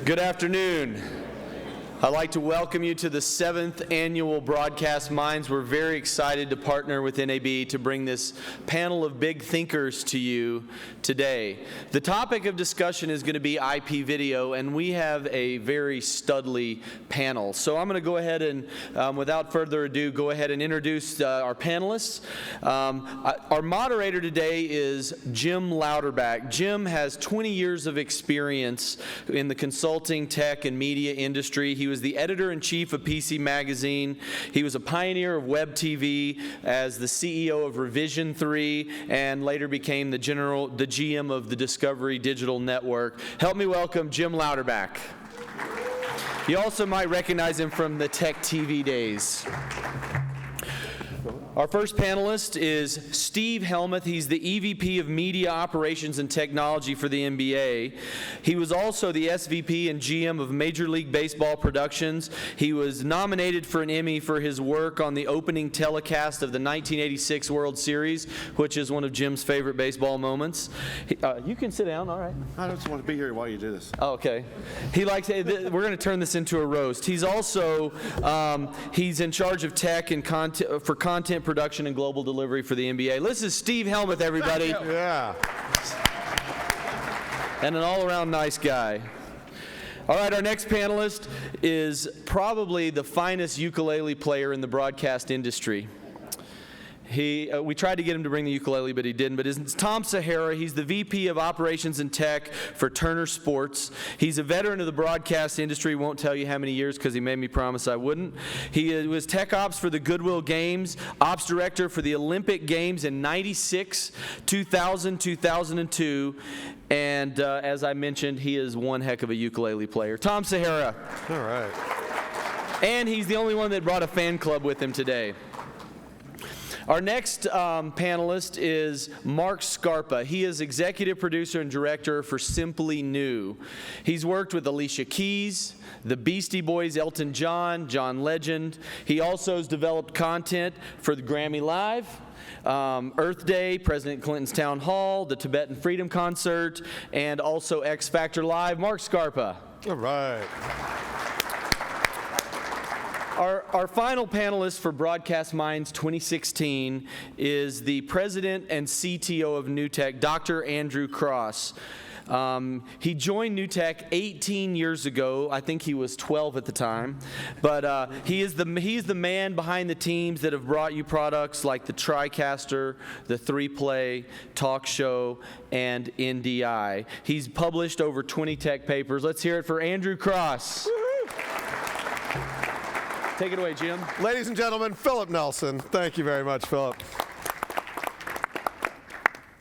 Good afternoon. I'd like to welcome you to the 7th annual Broadcast Minds. We're very excited to partner with NAB to bring this panel of big thinkers to you today. The topic of discussion is going to be IP video, and we have a very studly panel. So I'm going to go ahead and, without further ado, go ahead and introduce our panelists. Our moderator today is Jim Louderback. Jim has 20 years of experience in the consulting, tech, and media industry. He was the editor-in-chief of PC Magazine. He was a pioneer of web TV as the CEO of Revision 3 and later became the GM of the Discovery Digital Network. Help me welcome Jim Louderback. You also might recognize him from the Tech TV days. Our first panelist is Steve Helmuth. He's the EVP of Media Operations and Technology for the NBA. He was also the SVP and GM of Major League Baseball Productions. He was nominated for an Emmy for his work on the opening telecast of the 1986 World Series, which is one of Jim's favorite baseball moments. You can sit down, all right. I just want to be here while you do this. Oh, okay. He likes. We're going to turn this into a roast. He's also he's in charge of tech and content production and global delivery for the NBA. This is Steve Helmuth, everybody. Yeah. And an all-around nice guy. All right, our next panelist is probably the finest ukulele player in the broadcast industry. We tried to get him to bring the ukulele, but he didn't. But it's Tom Sahara. He's the VP of Operations and Tech for Turner Sports. He's a veteran of the broadcast industry. Won't tell you how many years because he made me promise I wouldn't. He was Tech Ops for the Goodwill Games, Ops Director for the Olympic Games in '96, 2000, 2002. And as I mentioned, he is one heck of a ukulele player. Tom Sahara. All right. And he's the only one that brought a fan club with him today. Our next panelist is Mark Scarpa. He is executive producer and director for Simply New. He's worked with Alicia Keys, the Beastie Boys, Elton John, John Legend. He also has developed content for the Grammy Live, Earth Day, President Clinton's Town Hall, the Tibetan Freedom Concert, and also X Factor Live. Mark Scarpa. All right. Our final panelist for Broadcast Minds 2016 is the president and CTO of NewTek, Dr. Andrew Cross. He joined NewTek 18 years ago. I think he was 12 at the time. But he's the man behind the teams that have brought you products like the TriCaster, the 3Play, Talk Show, and NDI. He's published over 20 tech papers. Let's hear it for Andrew Cross. Take it away, Jim. Ladies and gentlemen, Philip Nelson. Thank you very much, Philip.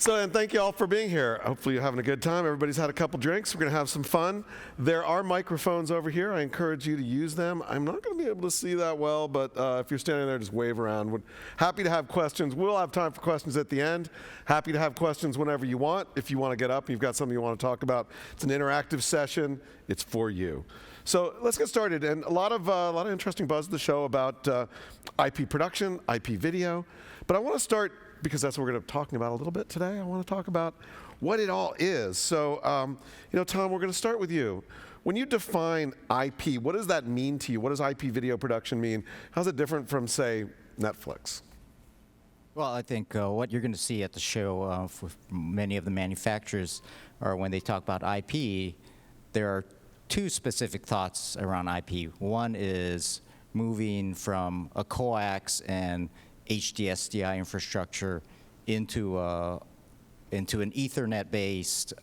And thank you all for being here. Hopefully you're having a good time. Everybody's had a couple drinks. We're going to have some fun. There are microphones over here. I encourage you to use them. I'm not going to be able to see that well, but if you're standing there, just wave around. We're happy to have questions. We'll have time for questions at the end. Happy to have questions whenever you want. If you want to get up and you've got something you want to talk about, it's an interactive session. It's for you. So let's get started. And a lot of interesting buzz at the show about IP production, IP video. But I want to start, because that's what we're going to be talking about a little bit today. I want to talk about what it all is. So, Tom, we're going to start with you. When you define IP, what does that mean to you? What does IP video production mean? How's it different from, say, Netflix? Well, I think what you're going to see at the show for many of the manufacturers are when they talk about IP, there are two specific thoughts around IP. One is moving from a coax and HDSDI infrastructure into an Ethernet-based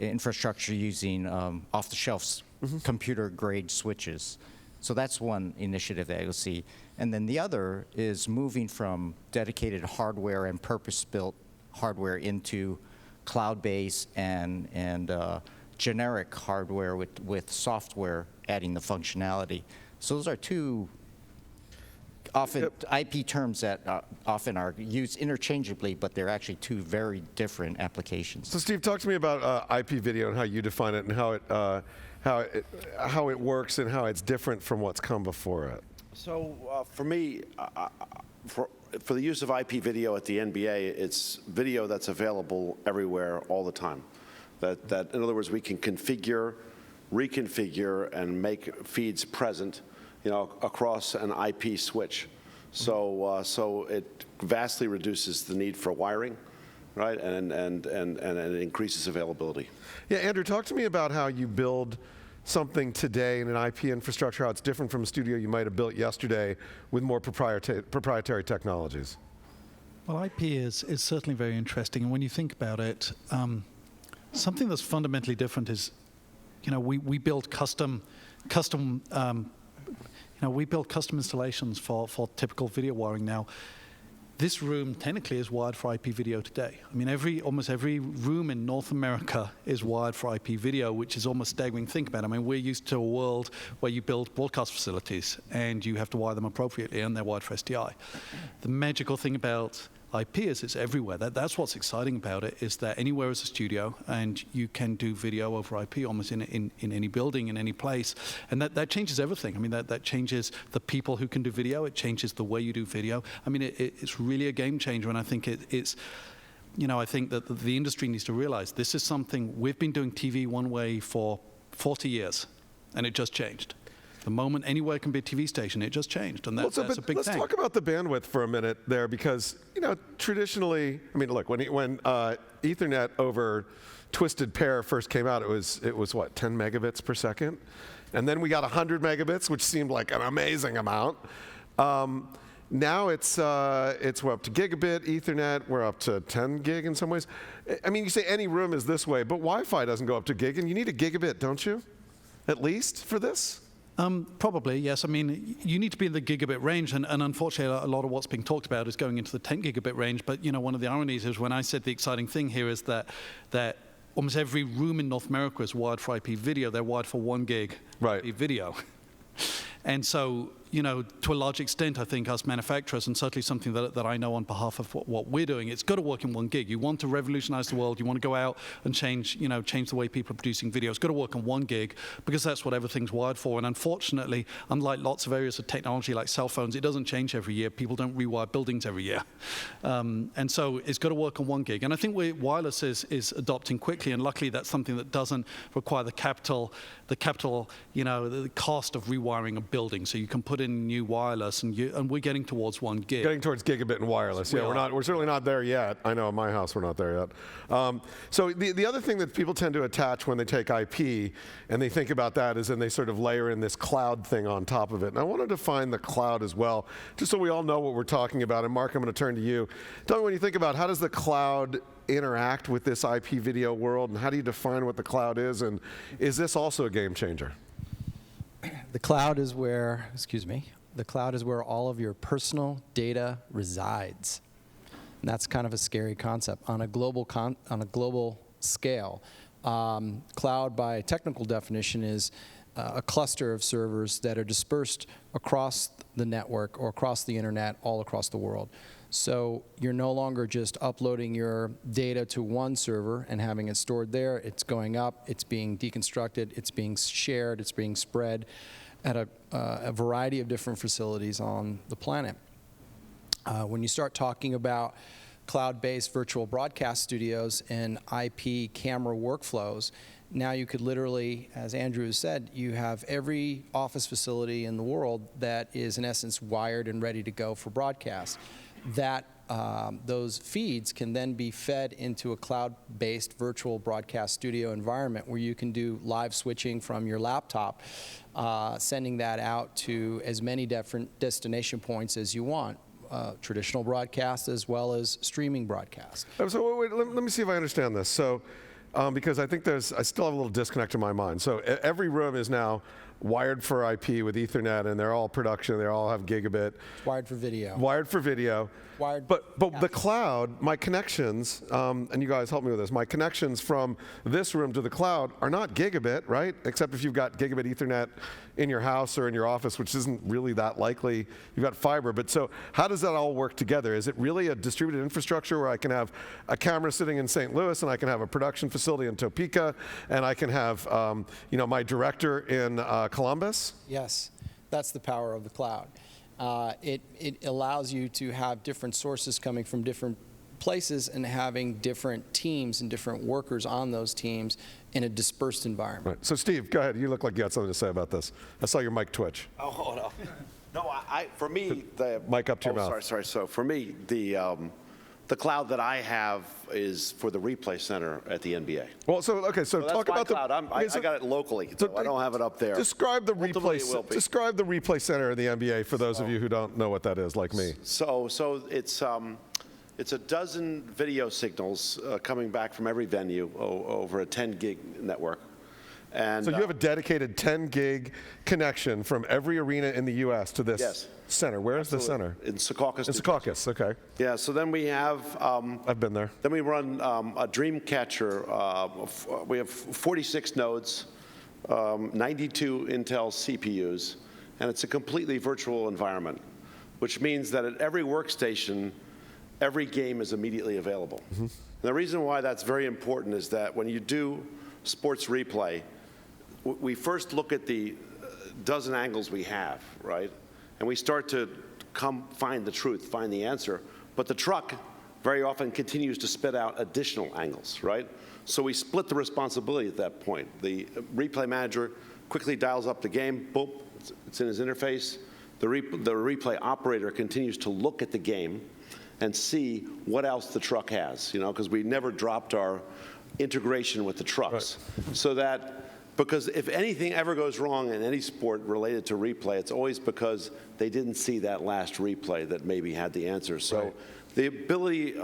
infrastructure using off-the-shelf computer-grade switches. So that's one initiative that you'll see. And then the other is moving from dedicated hardware and purpose-built hardware into cloud-based and generic hardware with software adding the functionality. So those are two often IP terms that often are used interchangeably, but they're actually two very different applications. So Steve, talk to me about IP video and how you define it and how it works and how it's different from what's come before it. So for me, for the use of IP video at the NBA, it's video that's available everywhere all the time. That in other words, we can configure, reconfigure, and make feeds present, across an IP switch. So it vastly reduces the need for wiring, right, and it increases availability. Yeah, Andrew, talk to me about how you build something today in an IP infrastructure, how it's different from a studio you might have built yesterday with more proprietary technologies. Well, IP is certainly very interesting, and when you think about it, something that's fundamentally different is, we build custom installations for typical video wiring now. This room technically is wired for IP video today. I mean, almost every room in North America is wired for IP video, which is almost staggering to think about. I mean, we're used to a world where you build broadcast facilities and you have to wire them appropriately, and they're wired for SDI. The magical thing about IP is it's everywhere. That's what's exciting about it, is that anywhere is a studio, and you can do video over IP almost in any building, in any place. And that changes everything. I mean, that changes the people who can do video. It changes the way you do video. I mean, it's really a game changer, and I think it's, I think that the industry needs to realize this is something, we've been doing TV one way for 40 years, and it just changed. The moment anywhere can be a TV station, it just changed, and that's a big thing. Let's talk about the bandwidth for a minute there, because traditionally, I mean, look, when Ethernet over twisted pair first came out, it was what, 10 megabits per second, and then we got 100 megabits, which seemed like an amazing amount. Now it's we're up to gigabit Ethernet. We're up to 10 gig in some ways. I mean, you say any room is this way, but Wi-Fi doesn't go up to gig, and you need a gigabit, don't you? At least for this. Probably, yes. I mean, you need to be in the gigabit range, and unfortunately, a lot of what's being talked about is going into the 10 gigabit range. But one of the ironies is when I said the exciting thing here is that almost every room in North America is wired for IP video. They're wired for 1 gig IP video. And so, to a large extent, I think us manufacturers, and certainly something that I know on behalf of what we're doing, it's got to work in 1 gig. You want to revolutionize the world. You want to go out and change the way people are producing video. It's got to work on 1 gig because that's what everything's wired for. And unfortunately, unlike lots of areas of technology like cell phones, it doesn't change every year. People don't rewire buildings every year. And so it's got to work on 1 gig. And I think wireless is adopting quickly, and luckily that's something that doesn't require the capital, the cost of rewiring a building. So you can put in new wireless, and we're getting towards 1 gig. Getting towards gigabit and wireless. Yeah, we're certainly not there yet. I know in my house we're not there yet. So the other thing that people tend to attach when they take IP and they think about that is then they sort of layer in this cloud thing on top of it. And I want to define the cloud as well, just so we all know what we're talking about. And Mark, I'm going to turn to you. Tell me, when you think about how does the cloud interact with this IP video world, and how do you define what the cloud is, and is this also a game changer? The cloud is where, the cloud is where all of your personal data resides. And that's kind of a scary concept on a global scale. Cloud, by technical definition, is a cluster of servers that are dispersed across the network or across the internet, all across the world. So you're no longer just uploading your data to one server and having it stored there. It's going up, it's being deconstructed, it's being shared, it's being spread at a variety of different facilities on the planet. When you start talking about cloud-based virtual broadcast studios and IP camera workflows, now you could literally, as Andrew said, you have every office facility in the world that is in essence wired and ready to go for broadcast. Those feeds can then be fed into a cloud-based virtual broadcast studio environment where you can do live switching from your laptop, sending that out to as many different destination points as you want. Traditional broadcast as well as streaming broadcast. So wait, let me see if I understand this. So, because I think I still have a little disconnect in my mind. So every room is now wired for IP with Ethernet, and they're all production. They all have gigabit. Wired for video. Wired for video. But the cloud, my connections, and you guys help me with this, my connections from this room to the cloud are not gigabit, right? Except if you've got gigabit Ethernet in your house or in your office, which isn't really that likely. You've got fiber. But so how does that all work together? Is it really a distributed infrastructure where I can have a camera sitting in St. Louis, and I can have a production facility in Topeka, and I can have my director in Columbus? Yes, that's the power of the cloud. It allows you to have different sources coming from different places and having different teams and different workers on those teams in a dispersed environment. Right. So Steve, go ahead. You look like you had something to say about this. I saw your mic twitch. Oh, no. No, for me, the Mic up to your mouth. Sorry. So for me, the cloud that I have is for the replay center at the NBA. Well, so okay, so So talk that's my about cloud. okay, so I got it locally, so I don't have it up there. Describe the Ultimately, it will replay. be. Describe the replay center in the NBA for those of you who don't know what that is, like me. So it's a dozen video signals coming back from every venue over a 10 gig network. And So you have a dedicated 10 gig connection from every arena in the U.S. to this Yes. center. Where is the center? in Secaucus. In Secaucus. Okay, Yeah. So then we have. I've been there. Then we run a Dreamcatcher. We have 46 nodes, 92 Intel CPUs, and it's a completely virtual environment, which means that at every workstation, every game is immediately available. And the reason why that's very important is that when you do sports replay, we first look at the dozen angles we have, right? And we start to find the truth, find the answer. But the truck very often continues to spit out additional angles, right? So we split the responsibility at that point. The replay manager quickly dials up the game, boom, it's in his interface. The replay operator continues to look at the game and see what else the truck has, because we never dropped our integration with the trucks. Right. So that, because if anything ever goes wrong in any sport related to replay, it's always because they didn't see that last replay that maybe had the answer. So right. The ability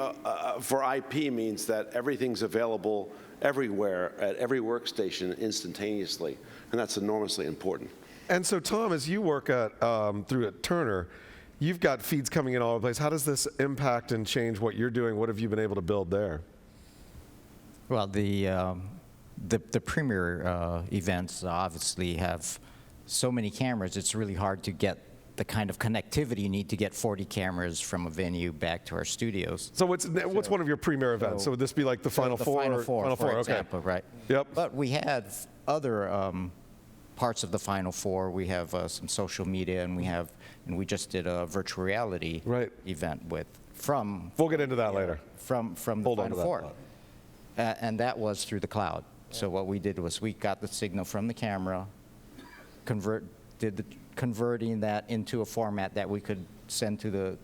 for IP means that everything's available everywhere at every workstation instantaneously, and that's enormously important. And so, Tom, as you work through at Turner, you've got feeds coming in all over the place. How does this impact and change what you're doing? What have you been able to build there? Well, the premier events obviously have so many cameras, it's really hard to get the kind of connectivity you need to get 40 cameras from a venue back to our studios. So what's one of your premier events? So would this be like the Final Four? Final Four, for okay. example, right? Yep. But we had other parts of the Final Four. We have some social media, and we just did a virtual reality event We'll get into that later. From the Final Four. And that was through the cloud. So what we did was we got the signal from the camera, converting that into a format that we could send to the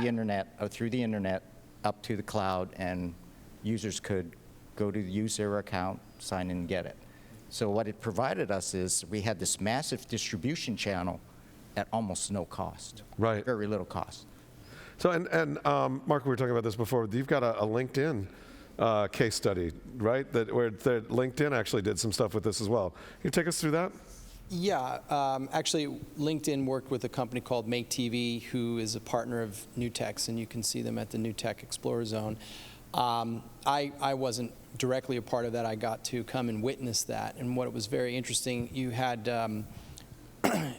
internet or through the internet up to the cloud, and users could go to use their account, sign in, and get it. So what it provided us is we had this massive distribution channel at almost no cost. Right. Very little cost. So and Mark, we were talking about this before. You've got a LinkedIn case study, right? Where LinkedIn actually did some stuff with this as well. Can you take us through that? Yeah, actually, LinkedIn worked with a company called Make TV, who is a partner of NewTek's, and you can see them at the NewTek Explorer Zone. I wasn't directly a part of that. I got to come and witness that, and what was very interesting, you had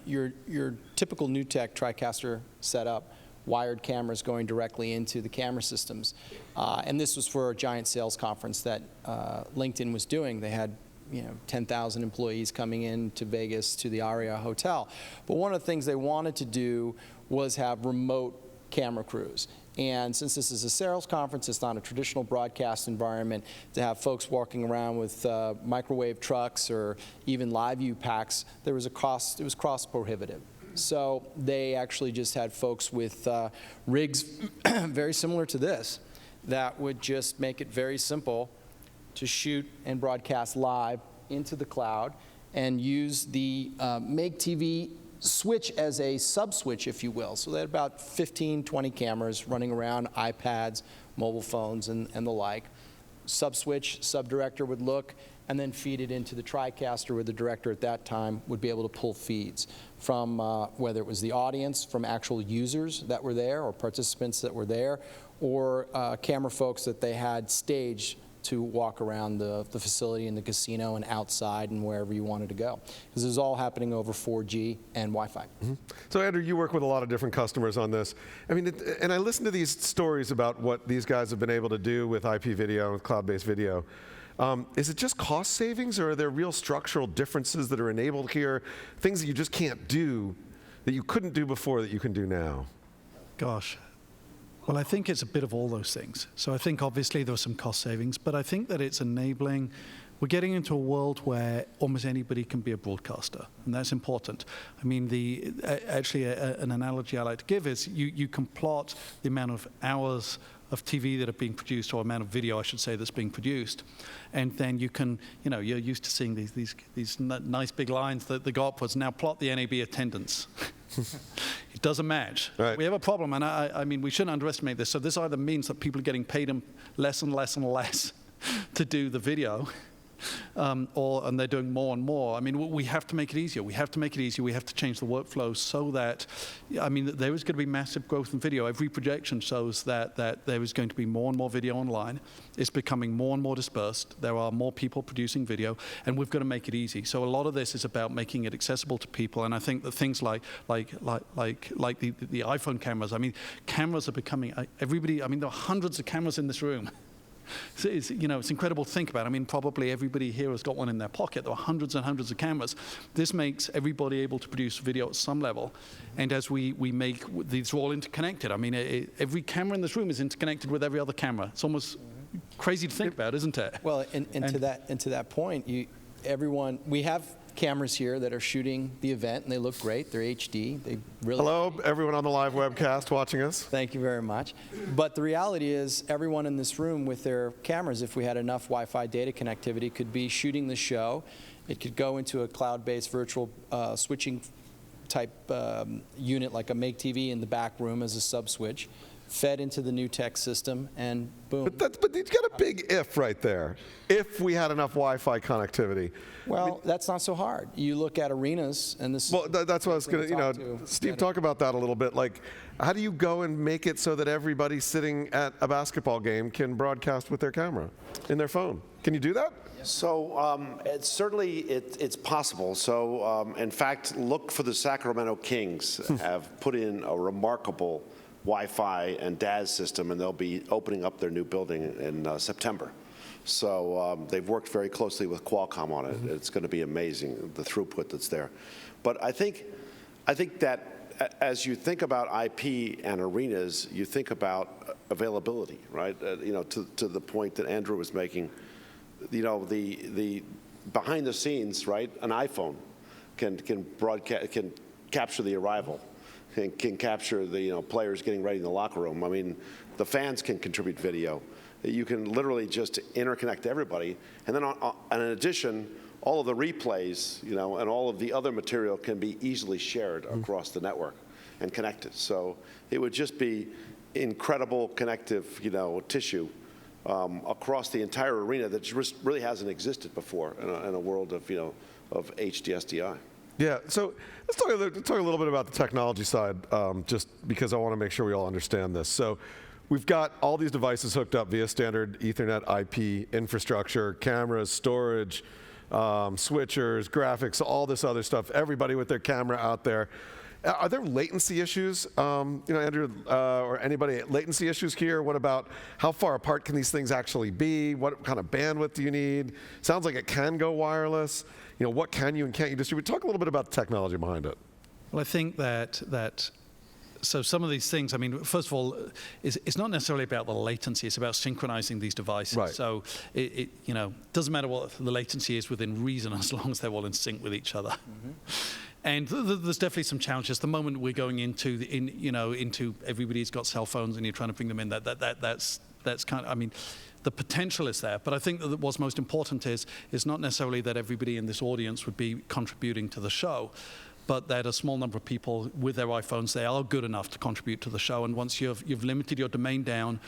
your typical NewTek TriCaster setup, wired cameras going directly into the camera systems, and this was for a giant sales conference that LinkedIn was doing. They had 10,000 employees coming in to Vegas to the Aria Hotel. But one of the things they wanted to do was have remote camera crews. And since this is a sales conference, it's not a traditional broadcast environment, to have folks walking around with microwave trucks or even live view packs, there was a cost, it was cost prohibitive. So they actually just had folks with rigs very similar to this that would just make it very simple to shoot and broadcast live into the cloud and use the Make TV switch as a sub-switch, if you will. So they had about 15, 20 cameras running around, iPads, mobile phones, and the like. Sub-switch, sub-director would look, and then feed it into the TriCaster, where the director at that time would be able to pull feeds from whether it was the audience, from actual users that were there or participants that were there, or camera folks that they had staged to walk around the facility in the casino and outside and wherever you wanted to go. Because it was all happening over 4G and Wi-Fi. Mm-hmm. So Andrew, you work with a lot of different customers on this. I mean, and I listen to these stories about what these guys have been able to do with IP video, with cloud-based video. Is it just cost savings, or are there real structural differences that are enabled here, things that you just can't do, that you couldn't do before that you can do now? Gosh. Well, I think it's a bit of all those things. So I think obviously there are some cost savings, but I think that it's enabling. We're getting into a world where almost anybody can be a broadcaster, and that's important. I mean, an analogy I like to give is you can plot the amount of hours of TV that are being produced, or amount of video, I should say, that's being produced, and then you can, you're used to seeing these nice big lines that go upwards. Now plot the NAB attendance. It doesn't match. Right. We have a problem, and I mean, we shouldn't underestimate this. So this either means that people are getting paid less and less and less to do the video, and they're doing more and more. I mean, we have to make it easier. We have to make it easier. We have to change the workflow so that, I mean, there is going to be massive growth in video. Every projection shows that there is going to be more and more video online. It's becoming more and more dispersed. There are more people producing video, and we've got to make it easy. So a lot of this is about making it accessible to people. And I think that things like the iPhone cameras. I mean, cameras are becoming everybody. I mean, there are hundreds of cameras in this room. It's incredible to think about. I mean, probably everybody here has got one in their pocket. There are hundreds and hundreds of cameras. This makes everybody able to produce video at some level. And as we make, these are all interconnected. I mean, every camera in this room is interconnected with every other camera. It's almost crazy to think about, isn't it? Well, and to that point, we have cameras here that are shooting the event, and they look great. They're HD. They really. Hello, everyone on the live webcast watching us. Thank you very much. But the reality is, everyone in this room with their cameras, if we had enough Wi-Fi data connectivity, could be shooting the show. It could go into a cloud-based virtual switching type unit, like a Make TV in the back room as a sub-switch, fed into the NewTek system, and boom. But you've got a big if right there. If we had enough Wi-Fi connectivity. Well, that's not so hard. You look at arenas, and this. Well, that's what I was going to, Steve, talk about that a little bit. Like, how do you go and make it so that everybody sitting at a basketball game can broadcast with their camera in their phone? Can you do that? So it's possible. So in fact, look for the Sacramento Kings have put in a remarkable Wi-Fi and DAS system, and they'll be opening up their new building in September. So they've worked very closely with Qualcomm on it. It's going to be amazing, the throughput that's there. But I think that as you think about IP and arenas, you think about availability, right? To the point that Andrew was making. The behind the scenes, right? An iPhone can broadcast, can capture the arrival, can capture the players getting ready in the locker room. I mean, the fans can contribute video. You can literally just interconnect everybody, and then in addition, all of the replays, and all of the other material can be easily shared across the network and connected. So it would just be incredible connective, tissue across the entire arena that just really hasn't existed before in a world of HDSDI. Yeah, so let's talk a little bit about the technology side, just because I want to make sure we all understand this. So we've got all these devices hooked up via standard Ethernet IP infrastructure, cameras, storage, switchers, graphics, all this other stuff, everybody with their camera out there. Are there latency issues, Andrew, or anybody, latency issues here? What about how far apart can these things actually be? What kind of bandwidth do you need? Sounds like it can go wireless. What can you and can't you distribute? Talk a little bit about the technology behind it. Well, I think that so some of these things, I mean, first of all, it's not necessarily about the latency, it's about synchronizing these devices. Right. So it doesn't matter what the latency is within reason, as long as they're all in sync with each other. And there's definitely some challenges. The moment we're going into into everybody's got cell phones and you're trying to bring them in, that's kind of, I mean, the potential is there, but I think that what's most important is not necessarily that everybody in this audience would be contributing to the show, but that a small number of people with their iPhones, they are good enough to contribute to the show. And once you've limited your domain down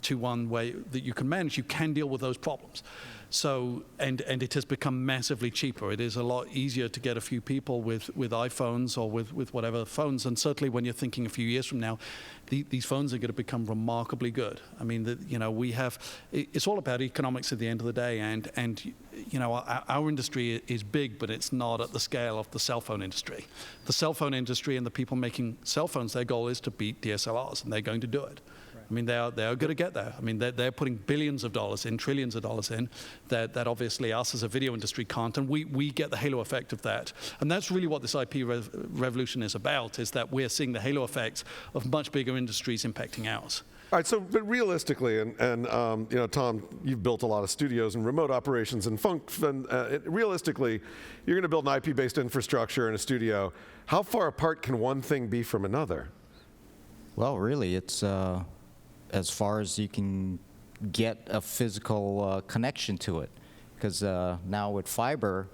to one way that you can manage, you can deal with those problems. So, and it has become massively cheaper. It is a lot easier to get a few people with iPhones or with whatever phones. And certainly when you're thinking a few years from now, these phones are going to become remarkably good. I mean, it's all about economics at the end of the day. And our industry is big, but it's not at the scale of the cell phone industry. The cell phone industry and the people making cell phones, their goal is to beat DSLRs, and they're going to do it. I mean, they are going to get there. I mean, they're putting billions of dollars in, trillions of dollars in, that obviously us as a video industry can't, and we get the halo effect of that. And that's really what this IP revolution is about, is that we're seeing the halo effect of much bigger industries impacting ours. All right, so but realistically, and you know, Tom, you've built a lot of studios and remote operations and realistically, you're going to build an IP-based infrastructure in a studio. How far apart can one thing be from another? Well, really, it's as far as you can get a physical connection to it. Because now with fiber,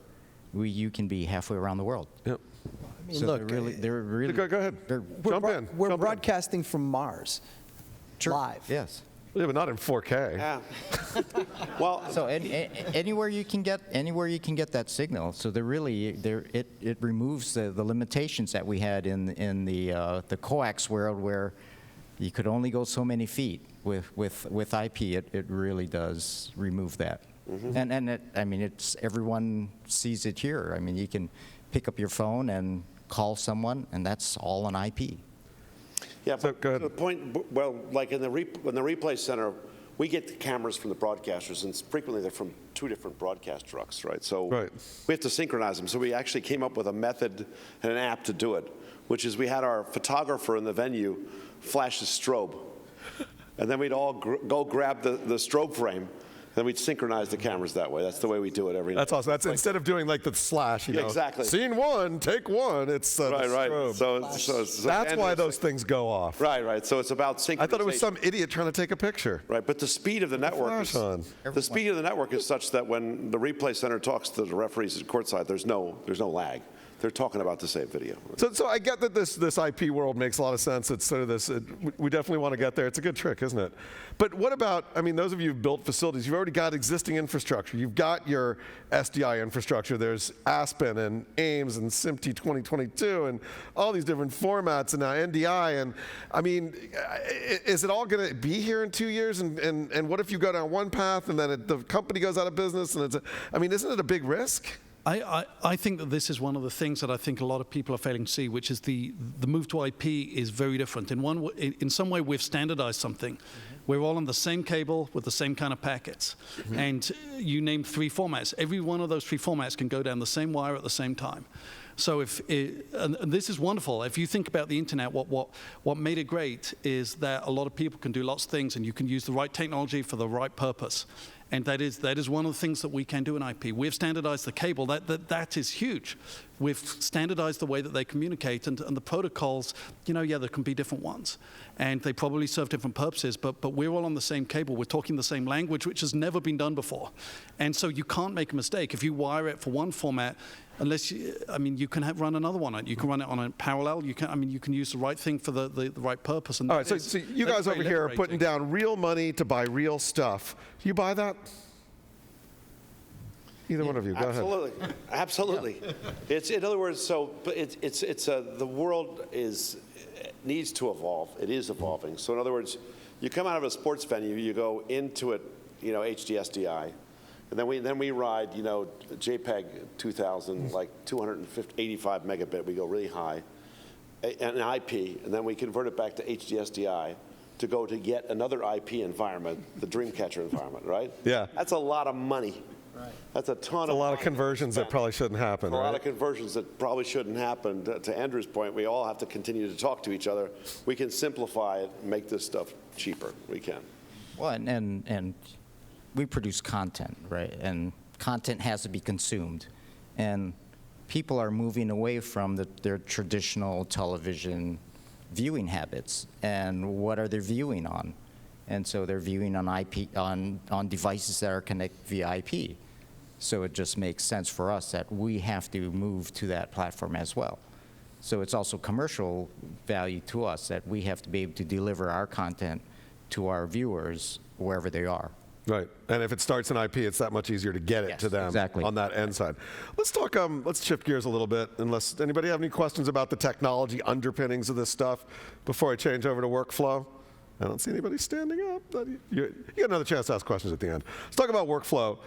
you can be halfway around the world. Yep. I mean, So look, they're really Go ahead. Jump in. we're Jump in. broadcasting from Mars, live. Yes. Yeah, but not in 4K. Yeah. Well, So anywhere you can get that signal. So it removes the limitations that we had in the coax world, where you could only go so many feet. With IP, it really does remove that. And I mean, everyone sees it here. I mean, you can pick up your phone and call someone, and that's all on IP. yeah, So, but go ahead. to the point, well, like in the replay center, we get the cameras from the broadcasters, and frequently they're from 2 different broadcast trucks, right? So Right. we have to synchronize them. So we actually came up with a method and an app to do it, which is we had our photographer in the venue flash the strobe, and then we'd all go grab the strobe frame, then we'd synchronize the cameras that way. That's the way we do it every night. That's awesome. That's instead of doing like the slash, you Yeah, know, exactly. scene 1, take 1. It's the Right, right. strobe. So That's why those things go off. Right. So it's about synchronization. I thought it was some idiot trying to take a picture. Right, but the speed of the network flash on. the speed of the network is such that when the replay center talks to the referees at courtside, there's no lag. They're talking about the same video. So I get that this IP world makes a lot of sense. It's sort of this, we definitely want to get there. It's a good trick, isn't it? But what about, I mean, those of you who've built facilities, you've already got existing infrastructure. You've got your SDI infrastructure. There's Aspen and Ames and SMPTE 2022 and all these different formats and now NDI. And I mean, is it all going to be here in 2 years? And what if you go down one path and then the company goes out of business? And I mean, isn't it a big risk? I think that this is one of the things that I think a lot of people are failing to see, which is the move to IP is very different. In some way, we've standardized something. We're all on the same cable with the same kind of packets. And you name 3 formats. Every one of those 3 formats can go down the same wire at the same time. So and this is wonderful. If you think about the internet, what made it great is that a lot of people can do lots of things, and you can use the right technology for the right purpose. And that is one of the things that we can do in IP. We've standardized the cable. That is huge. We've standardized the way that they communicate, and the protocols, you know, yeah, there can be different ones. And they probably serve different purposes, but we're all on the same cable. We're talking the same language, which has never been done before. And so you can't make a mistake. If you wire it for one format, unless you can run another one. You can run it on a parallel. You can use the right thing for the right purpose. And All right, so you guys over here are putting down real money to buy real stuff. Do you buy that? Either one of you, go ahead. Absolutely. It's, in other words, the world needs to evolve. It is evolving. So in other words, you come out of a sports venue, you go into it, you know, HDSDI. And then we ride, you know, JPEG 2000, like 285 megabit. We go really high, and IP, and then we convert it back to HDSDI to go to yet another IP environment, the Dreamcatcher environment, right? Yeah. That's a lot of money. Right. That's a ton of a lot of conversions that probably shouldn't happen, right? A right? lot of conversions that probably shouldn't happen. To Andrew's point, we all have to continue to talk to each other. We can simplify it, make this stuff cheaper. We can. Well, and we produce content, right? And content has to be consumed. And people are moving away from their traditional television viewing habits. And what are they viewing on? And so they're viewing on IP, on devices that are connected via IP. So it just makes sense for us that we have to move to that platform as well. So it's also commercial value to us that we have to be able to deliver our content to our viewers wherever they are. Right, and if it starts in IP, it's that much easier to get it to them on that end side. Let's talk, let's shift gears a little bit, unless anybody have any questions about the technology underpinnings of this stuff before I change over to workflow. I don't see anybody standing up. But you get another chance to ask questions at the end. Let's talk about workflow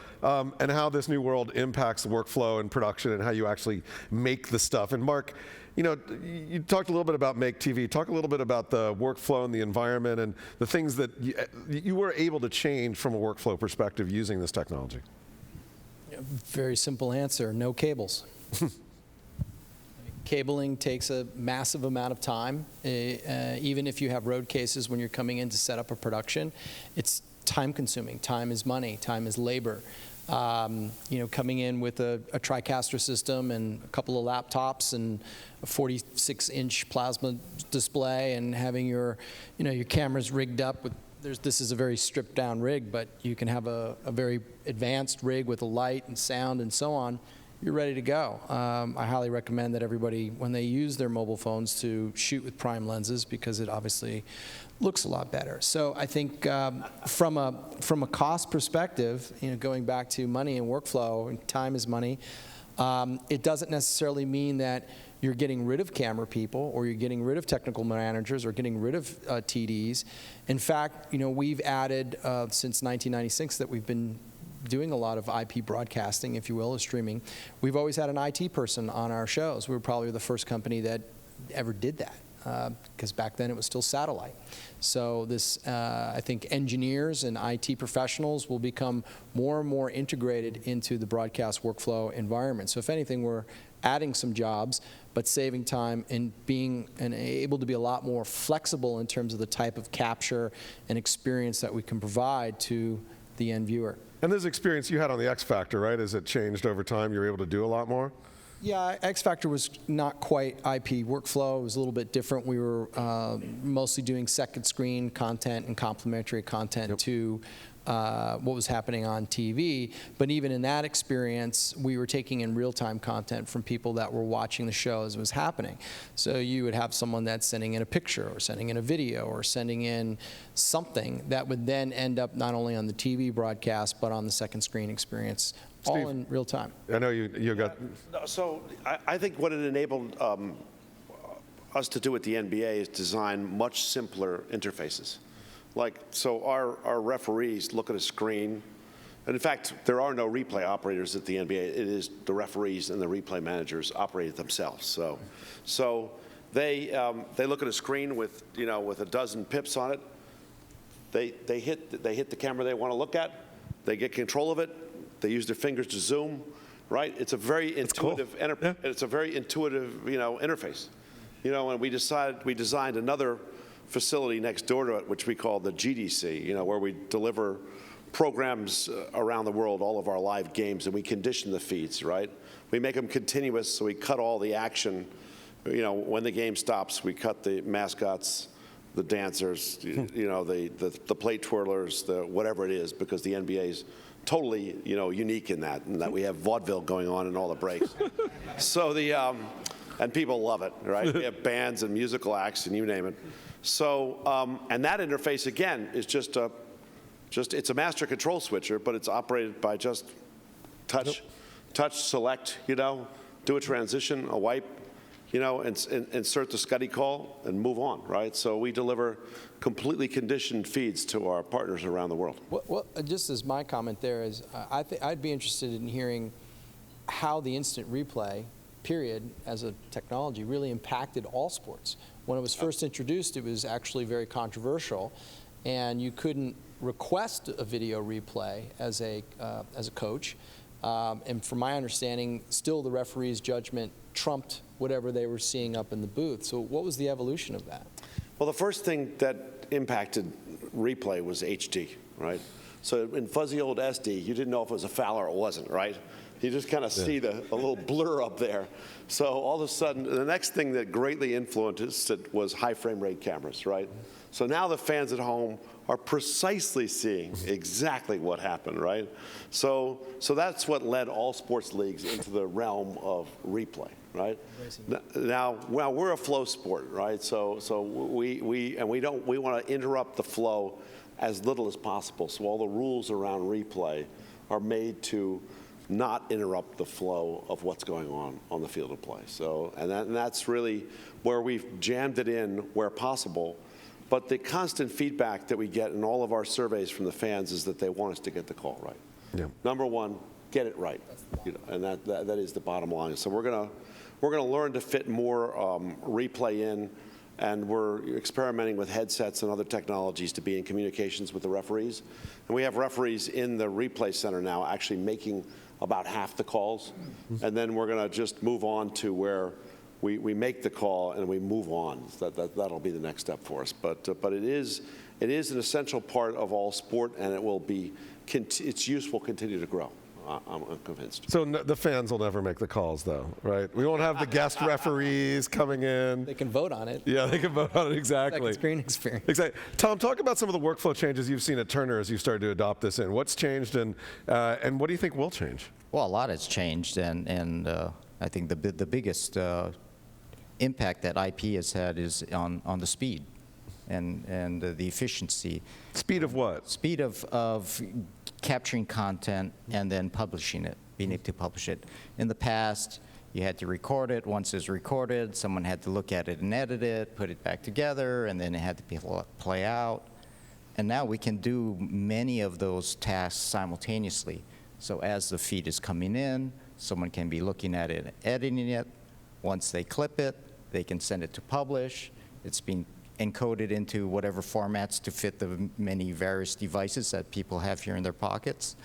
and how this new world impacts workflow and production and how you actually make the stuff. And Mark, you talked a little bit about Make TV. Talk a little bit about the workflow and the environment and the things that you were able to change from a workflow perspective using this technology. Very simple answer, no cables. Cabling takes a massive amount of time. Even if you have road cases when you're coming in to set up a production, it's time consuming. Time is money, time is labor. Coming in with a TriCaster system and a couple of laptops and a 46-inch plasma display and having your cameras rigged up with, this is a very stripped down rig, but you can have a very advanced rig with a light and sound and so on. You're ready to go. I highly recommend that everybody, when they use their mobile phones, to shoot with prime lenses because it obviously looks a lot better. So I think from a cost perspective, going back to money and workflow, and time is money, it doesn't necessarily mean that you're getting rid of camera people or you're getting rid of technical managers or getting rid of TDs. In fact, we've added since 1996 that we've been doing a lot of IP broadcasting, if you will, or streaming. We've always had an IT person on our shows. We were probably the first company that ever did that, because back then it was still satellite. So this, I think engineers and IT professionals will become more and more integrated into the broadcast workflow environment. So if anything, we're adding some jobs, but saving time and being able to be a lot more flexible in terms of the type of capture and experience that we can provide to the end viewer. And this experience you had on the X Factor, right? As it changed over time, you were able to do a lot more? Yeah, X Factor was not quite IP workflow. It was a little bit different. We were mostly doing second screen content and complementary content to what was happening on TV. But even in that experience, we were taking in real-time content from people that were watching the show as it was happening. So you would have someone that's sending in a picture or sending in a video or sending in something that would then end up not only on the TV broadcast, but on the second screen experience, all Steve, in real time. I know you got... So I think what it enabled us to do at the NBA is design much simpler interfaces. So our referees look at a screen, and in fact, there are no replay operators at the NBA. It is the referees and the replay managers operate it themselves. So they look at a screen with a dozen pips on it. They hit the camera they want to look at. They get control of it. They use their fingers to zoom. Right? It's a very intuitive. Cool. It's a very intuitive interface. And we designed another facility next door to it, which we call the GDC, where we deliver programs around the world, all of our live games, and we condition the feeds, right? We make them continuous, so we cut all the action. When the game stops, we cut the mascots, the dancers, the plate twirlers, the whatever it is, because the NBA is totally, unique in that we have vaudeville going on in all the breaks. So and people love it, right? We have bands and musical acts and you name it. So, and that interface, again, is it's a master control switcher, but it's operated by just touch, select, do a transition, a wipe, insert the SCUDdy call and move on, right? So we deliver completely conditioned feeds to our partners around the world. Well, just as my comment there is, I'd be interested in hearing how the instant replay period as a technology really impacted all sports. When it was first introduced, it was actually very controversial, and you couldn't request a video replay as a coach. And from my understanding, still the referee's judgment trumped whatever they were seeing up in the booth. So what was the evolution of that? Well, the first thing that impacted replay was HD, right? So in fuzzy old SD, you didn't know if it was a foul or it wasn't, right? You just kind of see a little blur up there. So all of a sudden, the next thing that greatly influenced it was high frame rate cameras, right? So now the fans at home are precisely seeing exactly what happened, right? So that's what led all sports leagues into the realm of replay, right? Now we're a flow sport, right? So we want to interrupt the flow as little as possible. So all the rules around replay are made to not interrupt the flow of what's going on the field of play. So, and that's really where we've jammed it in where possible. But the constant feedback that we get in all of our surveys from the fans is that they want us to get the call right. Yeah. Number one, get it right. And that is the bottom line. So we're gonna learn to fit more replay in, and we're experimenting with headsets and other technologies to be in communications with the referees. And we have referees in the replay center now actually making about half the calls. And then we're going to just move on to where we make the call and we move on. That'll be the next step for us. But it is an essential part of all sport, and its use will continue to grow. I'm convinced. So the fans will never make the calls, though, right? We won't have the guest referees coming in. They can vote on it. Yeah, they can vote on it, exactly. Second screen experience. Exactly. Tom, talk about some of the workflow changes you've seen at Turner as you started to adopt this in. What's changed, and what do you think will change? Well, a lot has changed, and I think the biggest impact that IP has had is on the speed and the efficiency. Speed of what? Speed of capturing content and then publishing it, being able to publish it. In the past, you had to record it. Once it's recorded, someone had to look at it and edit it, put it back together, and then it had to play out. And now we can do many of those tasks simultaneously. So as the feed is coming in, someone can be looking at it, editing it. Once they clip it, they can send it to publish. It's being encoded into whatever formats to fit the many various devices that people have here in their pockets.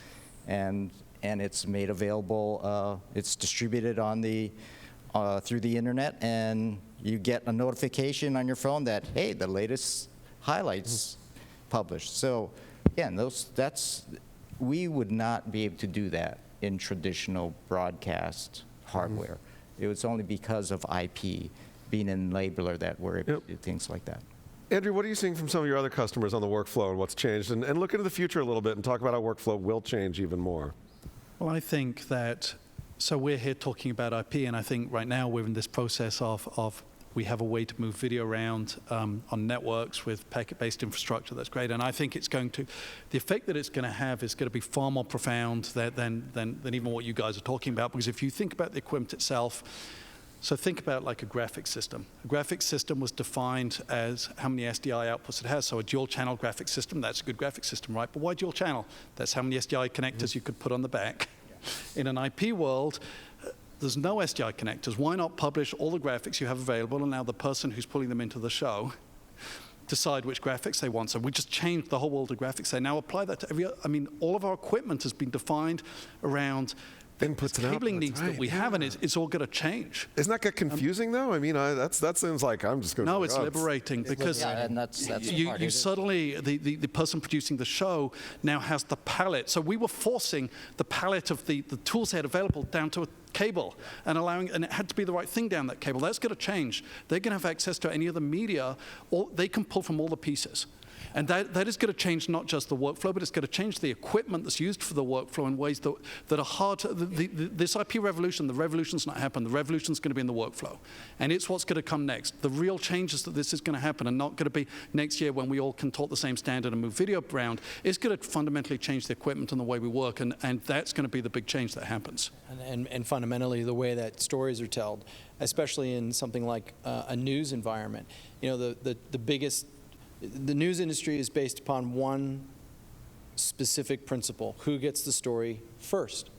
And it's made available, it's distributed on through the internet, and you get a notification on your phone that, hey, the latest highlights published. So again, we would not be able to do that in traditional broadcast hardware. It was only because of IP being an enabler that we're able to do things like that. Andrew, what are you seeing from some of your other customers on the workflow and what's changed? And look into the future a little bit and talk about how workflow will change even more. Well, I think that, so we're here talking about IP, and I think right now we're in this process of we have a way to move video around on networks with packet-based infrastructure. That's great, and I think it's going to, the effect that it's going to have is going to be far more profound than even what you guys are talking about, because if you think about the equipment itself, so think about like a graphics system. A graphics system was defined as how many SDI outputs it has. So a dual channel graphics system, that's a good graphics system, right? But why dual channel? That's how many SDI connectors you could put on the back. In an IP world, there's no SDI connectors. Why not publish all the graphics you have available, and now the person who's pulling them into the show decide which graphics they want? So we just changed the whole world of graphics. They now apply that to every other, I mean, all of our equipment has been defined around inputs and cabling outputs, needs right, that we have, and it's all going to change. Isn't that get confusing though? I mean, that seems like I'm just going to. No, it's liberating because and that's you suddenly, the person producing the show now has the palette. So we were forcing the palette of the tools they had available down to a cable and it had to be the right thing down that cable. That's going to change. They're going to have access to any other media, or they can pull from all the pieces. And that is going to change not just the workflow, but it's going to change the equipment that's used for the workflow in ways that are hard to, this IP revolution, the revolution's not happened. The revolution's going to be in the workflow. And it's what's going to come next. The real changes that this is going to happen are not going to be next year when we all can talk the same standard and move video around. It's going to fundamentally change the equipment and the way we work, and that's going to be the big change that happens. And fundamentally, the way that stories are told, especially in something like a news environment. You know, the news industry is based upon one specific principle: who gets the story first,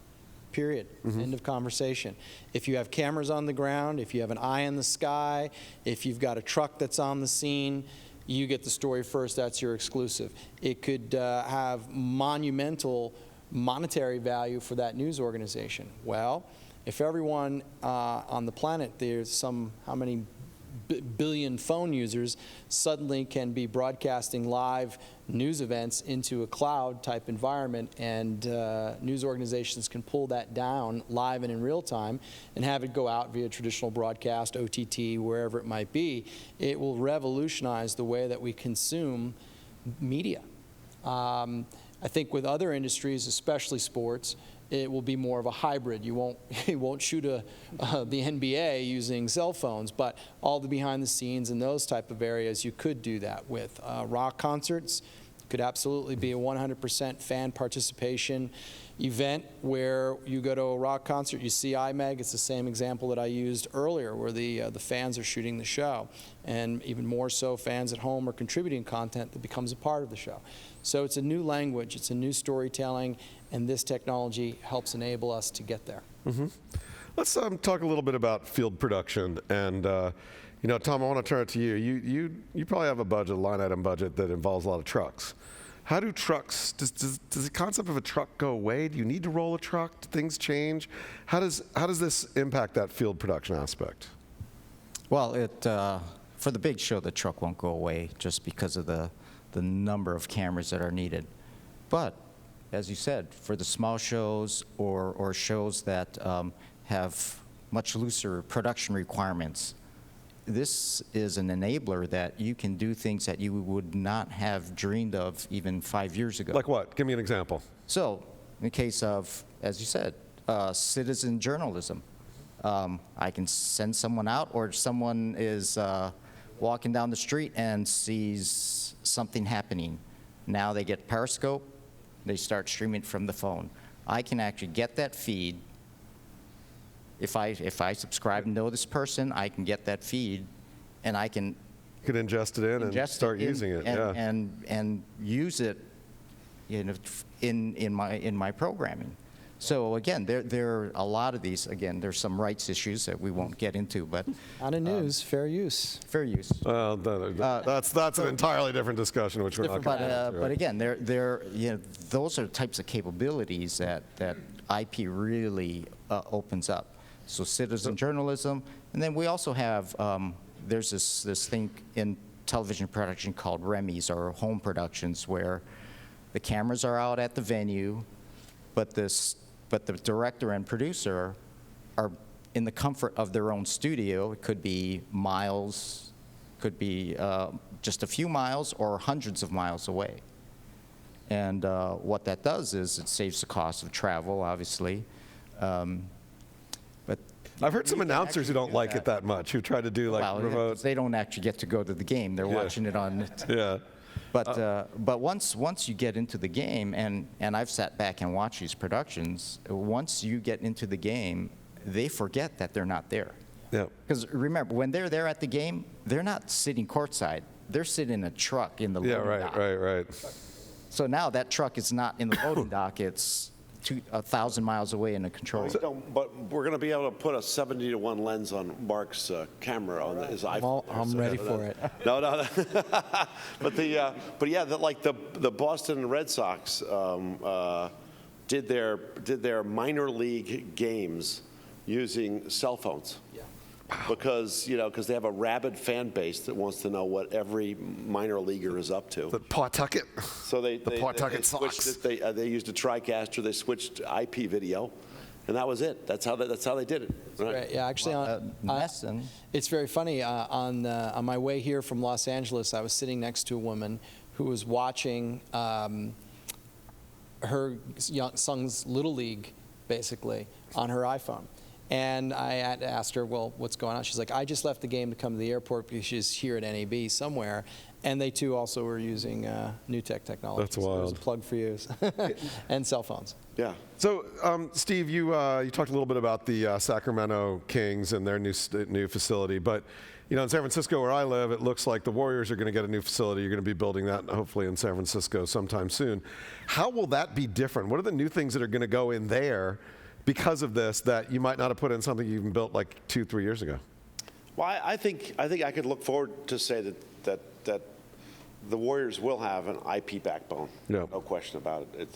period. End of conversation. If you have cameras on the ground, if you have an eye in the sky, if you've got a truck that's on the scene, you get the story first. That's your exclusive. It could have monumental monetary value for that news organization. Well, if everyone on the planet, there's how many billion phone users, suddenly can be broadcasting live news events into a cloud type environment, and news organizations can pull that down live and in real time and have it go out via traditional broadcast, OTT, wherever it might be. It will revolutionize the way that we consume media. I think with other industries, especially sports, it will be more of a hybrid. You won't shoot the NBA using cell phones, but all the behind the scenes and those type of areas you could do that with. Rock concerts could absolutely be a 100% fan participation event where you go to a rock concert, you see IMEG. It's the same example that I used earlier, where the fans are shooting the show, and even more so, fans at home are contributing content that becomes a part of the show. So it's a new language, it's a new storytelling, and this technology helps enable us to get there. Let's talk a little bit about field production. And Tom, I want to turn it to you. You probably have a budget, a line item budget that involves a lot of trucks. How do trucks, does the concept of a truck go away? Do you need to roll a truck? Do things change? How does this impact that field production aspect? Well, for the big show, the truck won't go away just because of the number of cameras that are needed. But, as you said, for the small shows or shows that have much looser production requirements, this is an enabler that you can do things that you would not have dreamed of even 5 years ago. Like what? Give me an example. So, in the case of, as you said, citizen journalism, I can send someone out, or someone is walking down the street and sees something happening. Now they get Periscope, they start streaming from the phone. I can actually get that feed. If I subscribe and know this person, I can get that feed, and I can You can ingest it in and start using it. and use it in my programming. So again, there are a lot of these. Again, there's some rights issues that we won't get into, but On a news, fair use. fair use. Well, that's an entirely different discussion, which we're not going to get into. But again, those are types of capabilities that IP really opens up. So citizen journalism, and then we also have there's this thing in television production called REMIs, or home productions, where the cameras are out at the venue, but the director and producer are in the comfort of their own studio. It could be miles, could be just a few miles, or hundreds of miles away. And what that does is it saves the cost of travel, obviously. But I've heard some announcers who don't like it that much, who try to do like remote. they don't actually get to go to the game. They're watching it on. Yeah. But once you get into the game, and I've sat back and watched these productions, once you get into the game, they forget that they're not there. Yeah. Because remember, when they're there at the game, they're not sitting courtside. They're sitting in a truck in the loading dock. Right. So now that truck is not in the loading dock. It's 1,000 miles away in a control room. But we're going to be able to put a 70-to-1 lens on Mark's camera on his iPhone. I'm ready for it. No. But yeah, like the Boston Red Sox did their minor league games using cell phones. Because they have a rabid fan base that wants to know what every minor leaguer is up to. The Pawtucket. So they Pawtucket Sox. switched it. They used a TriCaster. They switched IP video, and that was it. That's how they did it. Right? Right, yeah, actually, it's very funny. On my way here from Los Angeles, I was sitting next to a woman who was watching her son's Little League, basically, on her iPhone. And I had asked her, well, what's going on? She's like, I just left the game to come to the airport because she's here at NAB somewhere. And they, too, also were using NewTek technology. That's So there's wild. a plug for you. And cell phones. Yeah. So, Steve, you talked a little bit about the Sacramento Kings and their new facility. But, in San Francisco, where I live, it looks like the Warriors are going to get a new facility. You're going to be building that, hopefully, in San Francisco sometime soon. How will that be different? What are the new things that are going to go in there because of this that you might not have put in something you even built like 2-3 years ago? Well, I think I could look forward to say that the Warriors will have an IP backbone. Yeah. No question about it.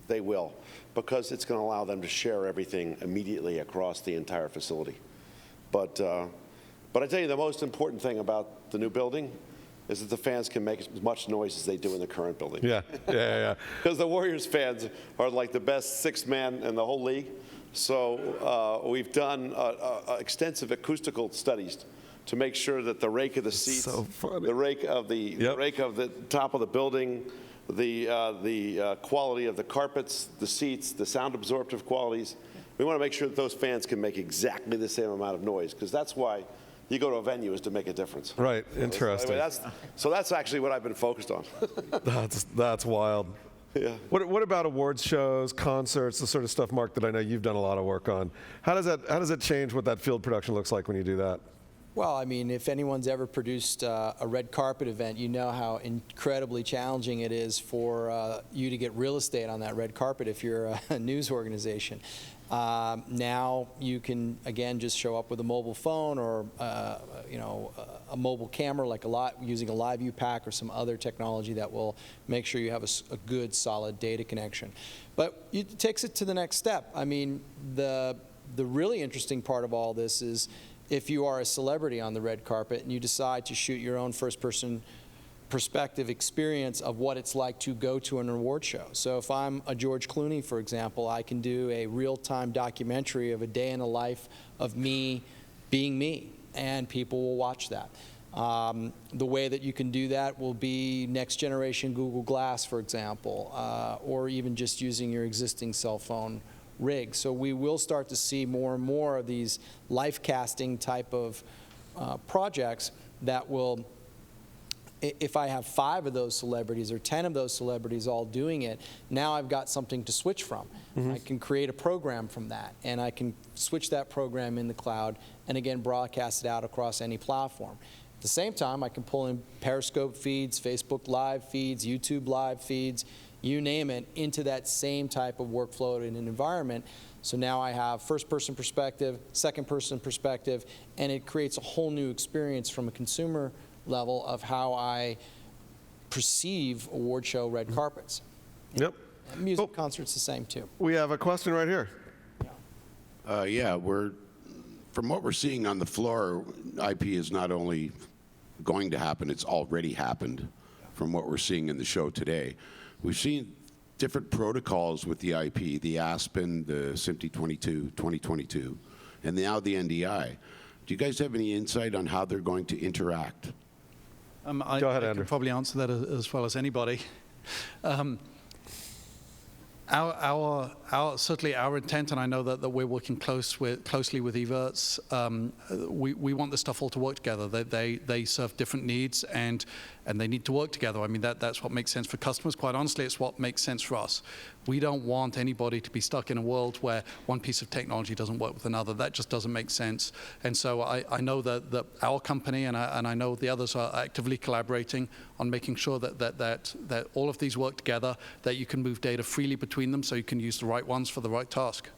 They will, because it's going to allow them to share everything immediately across the entire facility. But I tell you, the most important thing about the new building is that the fans can make as much noise as they do in the current building. Yeah. Because the Warriors fans are like the best sixth man in the whole league. So we've done extensive acoustical studies to make sure that the rake of the seats, so funny. the rake of the top of the building, the quality of the carpets, the seats, the sound absorptive qualities. We want to make sure that those fans can make exactly the same amount of noise, because that's why you go to a venue, is to make a difference. Right. Interesting. So that's actually what I've been focused on. That's wild. Yeah. What about awards shows, concerts, the sort of stuff, Mark, that I know you've done a lot of work on? How does it change what that field production looks like when you do that? Well, I mean, if anyone's ever produced a red carpet event, you know how incredibly challenging it is for you to get real estate on that red carpet if you're a news organization. Now you can, again, just show up with a mobile phone or a mobile camera, like using a live view pack or some other technology that will make sure you have a good, solid data connection. But it takes it to the next step. I mean, the really interesting part of all this is if you are a celebrity on the red carpet and you decide to shoot your own first-person perspective experience of what it's like to go to an award show. So if I'm a George Clooney, for example, I can do a real-time documentary of a day in the life of me being me, and people will watch that. The way that you can do that will be next generation Google Glass, for example, or even just using your existing cell phone rig. So we will start to see more and more of these life casting type of projects that will, if I have 5 of those celebrities or 10 of those celebrities all doing it, now I've got something to switch from. I can create a program from that, and I can switch that program in the cloud and again broadcast it out across any platform. At the same time, I can pull in Periscope feeds, Facebook Live feeds, YouTube Live feeds, you name it, into that same type of workflow in an environment. So now I have first-person perspective, second-person perspective, and it creates a whole new experience from a consumer level of how I perceive award show red carpets. Yep. And music concerts the same too. We have a question right here. Yeah, from what we're seeing on the floor, IP is not only going to happen, it's already happened from what we're seeing in the show today. We've seen different protocols with the IP, the Aspen, the SMPTE 2022, and now the NDI. Do you guys have any insight on how they're going to interact? Go ahead, I Andrew. can probably answer that as well as anybody. Certainly our intent, and I know that we're working closely with everts, we want this stuff all to work together. They serve different needs, and they need to work together. I mean, that's what makes sense for customers. Quite honestly, it's what makes sense for us. We don't want anybody to be stuck in a world where one piece of technology doesn't work with another. That just doesn't make sense. And so I know that our company and I know the others are actively collaborating on making sure that all of these work together, that you can move data freely between them so you can use the right ones for the right task.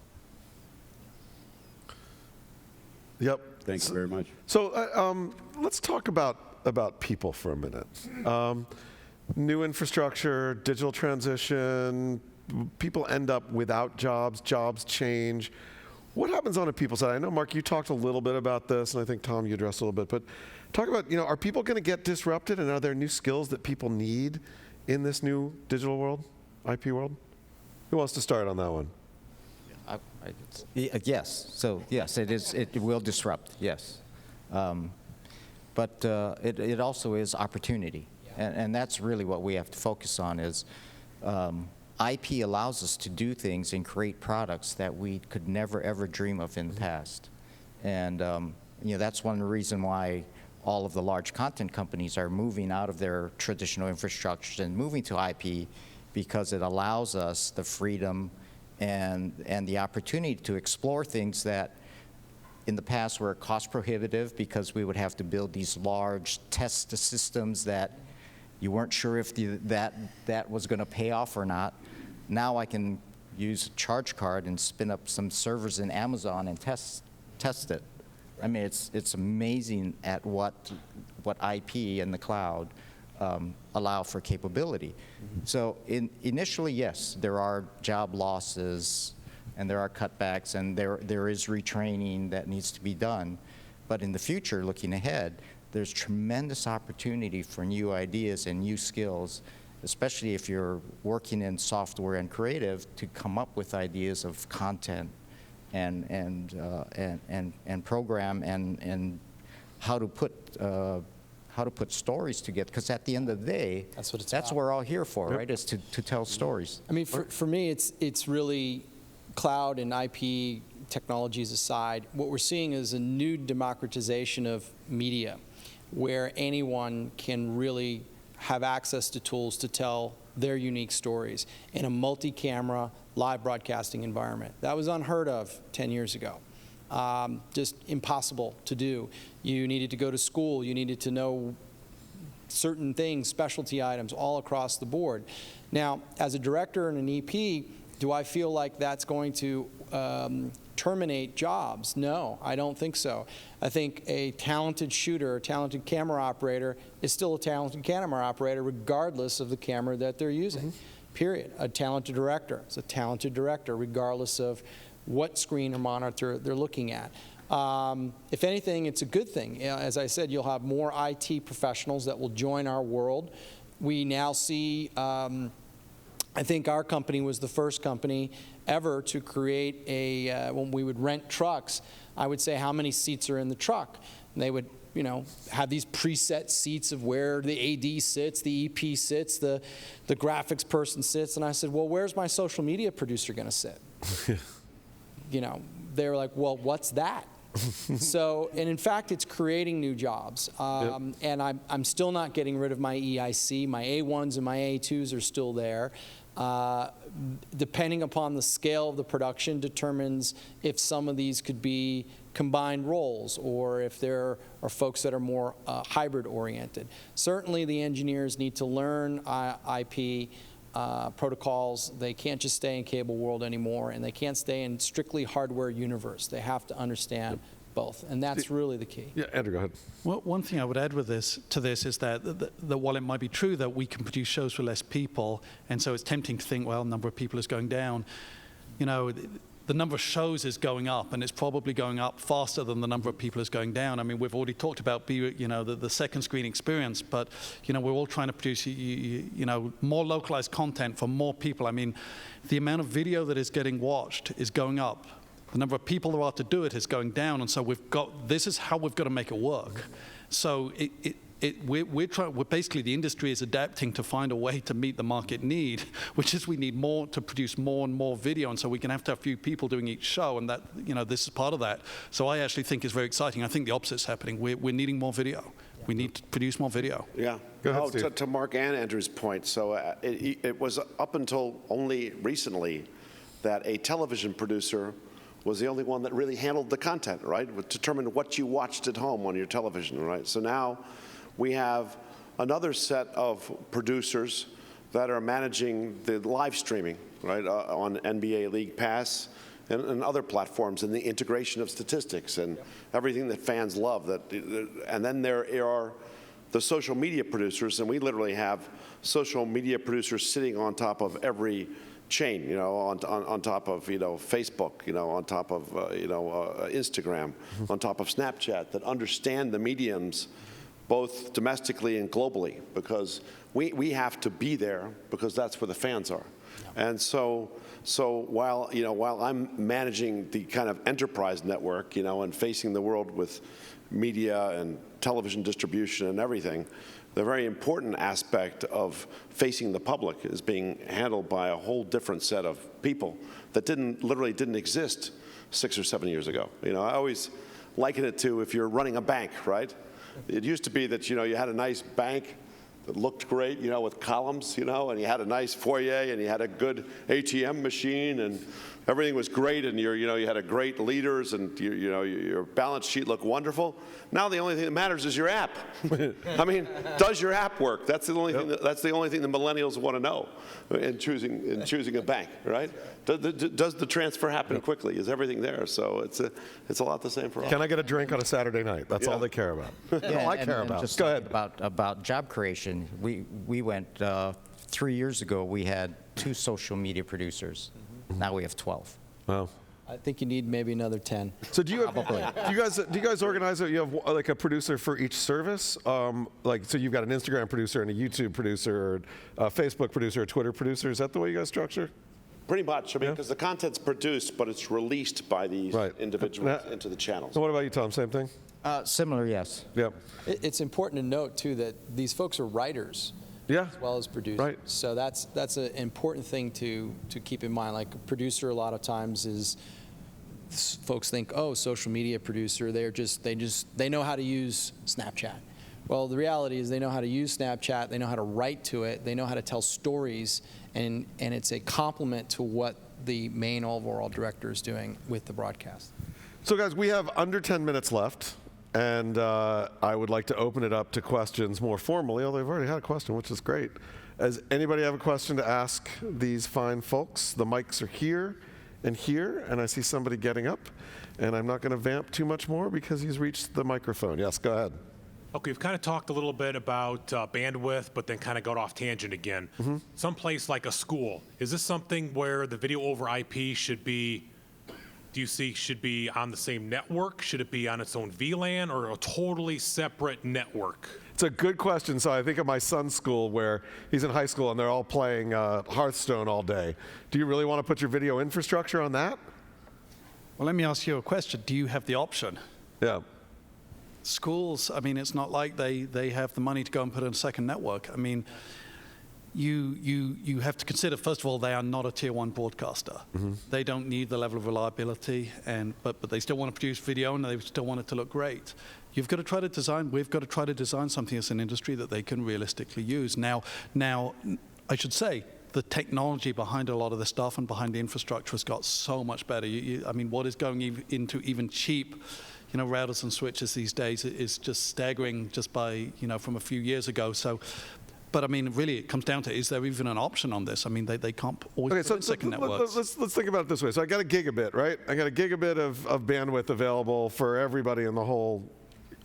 Yep. Thank you very much. So let's talk about people for a minute. New infrastructure, digital transition, people end up without jobs, jobs change. What happens on a people side? I know, Mark, you talked a little bit about this, and I think, Tom, you addressed a little bit, but talk about, are people going to get disrupted, and are there new skills that people need in this new digital world, IP world? Who wants to start on that one? Yes. So yes, it is. It will disrupt. Yes, but it also is opportunity, and that's really what we have to focus on. Is IP allows us to do things and create products that we could never ever dream of in the past, and that's one reason why all of the large content companies are moving out of their traditional infrastructures and moving to IP, because it allows us the freedom and the opportunity to explore things that in the past were cost prohibitive, because we would have to build these large test systems that you weren't sure if that was going to pay off or not. Now I can use a charge card and spin up some servers in Amazon and test it. I mean, it's amazing at what IP and the cloud allow for capability. So initially, yes, there are job losses and there are cutbacks and there is retraining that needs to be done. But in the future, looking ahead, there's tremendous opportunity for new ideas and new skills, especially if you're working in software and creative, to come up with ideas of content and program and how to put stories together, because at the end of the day, That's what it's that's about. what we're all here for, right? Is to tell stories. I mean, for me, it's really cloud and IP technologies aside. What we're seeing is a new democratization of media, where anyone can really have access to tools to tell their unique stories in a multi-camera live broadcasting environment. That was unheard of 10 years ago. just impossible to do. You needed to go to school. You needed to know certain things, specialty items, all across the board. Now, as a director and an EP, do I feel like that's going to terminate jobs? No, I don't think so. I think a talented shooter, a talented camera operator is still a talented camera operator regardless of the camera that they're using, period. A talented director is a talented director regardless of what screen or monitor they're looking at. If anything, it's a good thing. As I said, you'll have more IT professionals that will join our world. We now see, I think our company was the first company ever to create a, when we would rent trucks, I would say how many seats are in the truck. And they would, have these preset seats of where the AD sits, the EP sits, the graphics person sits. And I said, well, where's my social media producer going to sit? They were like, well, what's that? So, and in fact, it's creating new jobs. And I'm still not getting rid of my EIC. My A1s and my A2s are still there. Depending upon the scale of the production determines if some of these could be combined roles or if there are folks that are more hybrid oriented. Certainly the engineers need to learn IP protocols. They can't just stay in cable world anymore, and they can't stay in strictly hardware universe. They have to understand both, and that's really the key. Yeah, Andrew, go ahead. Well, one thing I would add with this is that while it might be true that we can produce shows for less people, and so it's tempting to think, well, the number of people is going down, the number of shows is going up, and it's probably going up faster than the number of people is going down. I mean, we've already talked about the second screen experience, but we're all trying to produce more localized content for more people. I mean, the amount of video that is getting watched is going up. The number of people there are to do it is going down, and so this is how we've got to make it work. So we're basically, the industry is adapting to find a way to meet the market need, which is we need more to produce more and more video, and so we can have to have a few people doing each show, and that this is part of that. So I actually think it's very exciting. I think the opposite's happening. We're needing more video. We need to produce more video. Yeah. Go ahead, Steve. To Mark and Andrew's point, so it was up until only recently that a television producer was the only one that really handled the content, right? Determined what you watched at home on your television, right? So now we have another set of producers that are managing the live streaming, right, on NBA League Pass and other platforms, and the integration of statistics and everything that fans love. And then there are the social media producers, and we literally have social media producers sitting on top of every chain, on top of, Facebook, on top of, Instagram, on top of Snapchat, that understand the mediums both domestically and globally, because we have to be there because that's where the fans are. And so while I'm managing the kind of enterprise network, and facing the world with media and television distribution and everything, the very important aspect of facing the public is being handled by a whole different set of people that literally didn't exist 6 or 7 years ago. I always liken it to if you're running a bank, right? It used to be that, you had a nice bank that looked great, with columns, and you had a nice foyer, and you had a good ATM machine, and everything was great, and you had a great leaders, and your balance sheet looked wonderful. Now the only thing that matters is your app. I mean, does your app work? That's the only thing. That's the only thing the millennials want to know in choosing a bank, right? Does the transfer happen quickly? Is everything there? So it's a lot the same for us. Can I get a drink on a Saturday night? That's all they care about. That's all I care about. Just Go ahead. About job creation, we went 3 years ago. We had 2 social media producers. Now we have 12. Wow. I think you need maybe another 10. So do you guys organize it? You have like a producer for each service? So you've got an Instagram producer and a YouTube producer, or a Facebook producer, a Twitter producer. Is that the way you guys structure? Pretty much. I mean, because the content's produced, but it's released by these individuals into the channels. So what about you, Tom? Same thing? Similar, yes. Yep. It's important to note, too, that these folks are writers. Yeah. As well as producers. Right. So that's an important thing to keep in mind. Like a producer, a lot of times is, folks think, oh, social media producer, they know how to use Snapchat. Well, the reality is they know how to use Snapchat, they know how to write to it, they know how to tell stories, and it's a complement to what the main overall director is doing with the broadcast. So guys, we have under 10 minutes left, and I would like to open it up to questions more formally, although I've already had a question, which is great. Does anybody have a question to ask these fine folks? The mics are here, and I see somebody getting up, and I'm not going to vamp too much more because he's reached the microphone. Yes, go ahead. Okay, we've kind of talked a little bit about bandwidth, but then kind of got off tangent again. Someplace like a school, is this something where the video over IP should be, do you see, should be on the same network? Should it be on its own VLAN or a totally separate network? It's a good question. So I think of my son's school where he's in high school and they're all playing Hearthstone all day. Do you really want to put your video infrastructure on that? Well, let me ask you a question. Do you have the option? Yeah. Schools, I mean, it's not like they have the money to go and put in a second network. I mean, you have to consider, first of all, they are not a tier 1 broadcaster. They don't need the level of reliability, but they still want to produce video and they still want it to look great. We've got to try to design something as an industry that they can realistically use. Now, I should say, the technology behind a lot of the stuff and behind the infrastructure has got so much better. I mean, what is going into even cheap, routers and switches these days is just staggering just by, from a few years ago. So, but I mean, really, it comes down to, is there even an option on this? I mean, they can't always put in second networks. Let's think about it this way. So I got a gigabit, right? I got a gigabit of bandwidth available for everybody in the whole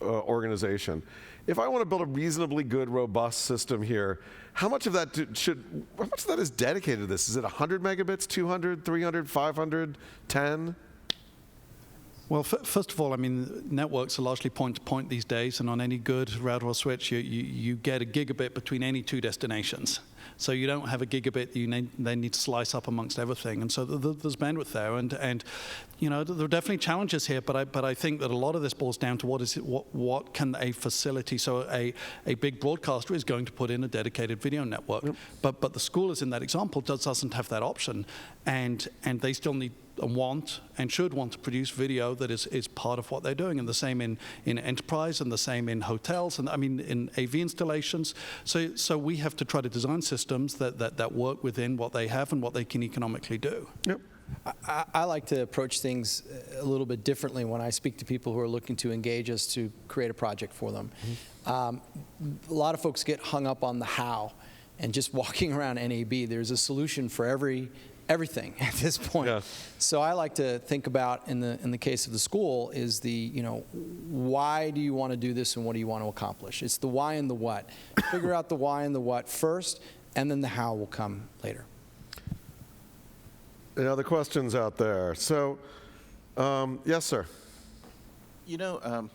organization. If I want to build a reasonably good, robust system here, how much of that is dedicated to this? Is it 100 megabits, 200, 300, 500, 10? Well, first of all, I mean, networks are largely point-to-point these days, and on any good router or switch, you get a gigabit between any two destinations. So you don't have a gigabit you then need to slice up amongst everything, and so there's bandwidth there, and there are definitely challenges here, but I think that a lot of this boils down to what can a facility, so a big broadcaster is going to put in a dedicated video network, but the school, as in that example, doesn't have that option, and they still need and should want to produce video that is part of what they're doing, and the same in enterprise, and the same in hotels, and I mean in AV installations. So we have to try to design systems that work within what they have and what they can economically do. Yep. I like to approach things a little bit differently when I speak to people who are looking to engage us to create a project for them. A lot of folks get hung up on the how, and just walking around NAB, there's a solution for everything at this point. Yeah. So I like to think about, in the case of the school, is why do you want to do this and what do you want to accomplish? It's the why and the what. Figure out the why and the what first, and then the how will come later. Any other questions out there? So, yes, sir. A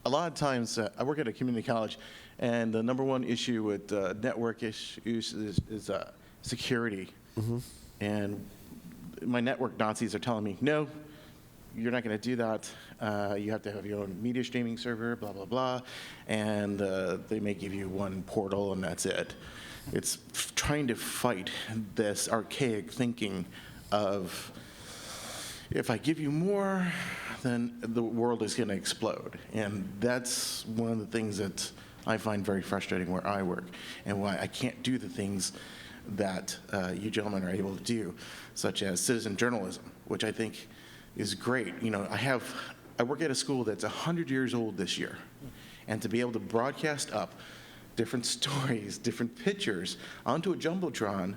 lot of times, I work at a community college, and the number one issue with network issues is security. And my network Nazis are telling me, no, you're not going to do that. You have to have your own media streaming server, blah, blah, blah. And they may give you one portal, and that's it. It's trying to fight this archaic thinking of, if I give you more, then the world is going to explode. And that's one of the things that I find very frustrating where I work, and why I can't do the things that you gentlemen are able to do, such as citizen journalism, which I think is great. I work at a school that's 100 years old this year, and to be able to broadcast up different stories, different pictures onto a jumbotron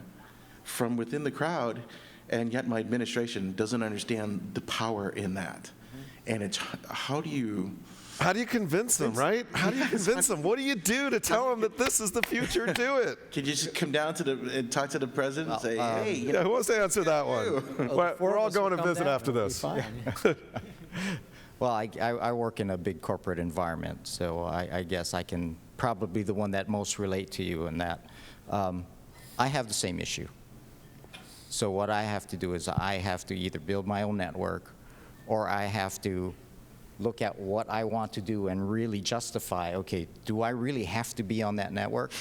from within the crowd, and yet my administration doesn't understand the power in that. And it's, how do you convince them, right? How do you convince them? What do you do to tell them that this is the future? Do it. Can you just come down and talk to the president and say, hey, who wants to answer that one? We're all going to visit after this. Well, I work in a big corporate environment, so I guess I can probably be the one that most relate to you in that. I have the same issue. So what I have to do is I have to either build my own network, or I have to look at what I want to do and really justify, okay, do I really have to be on that network?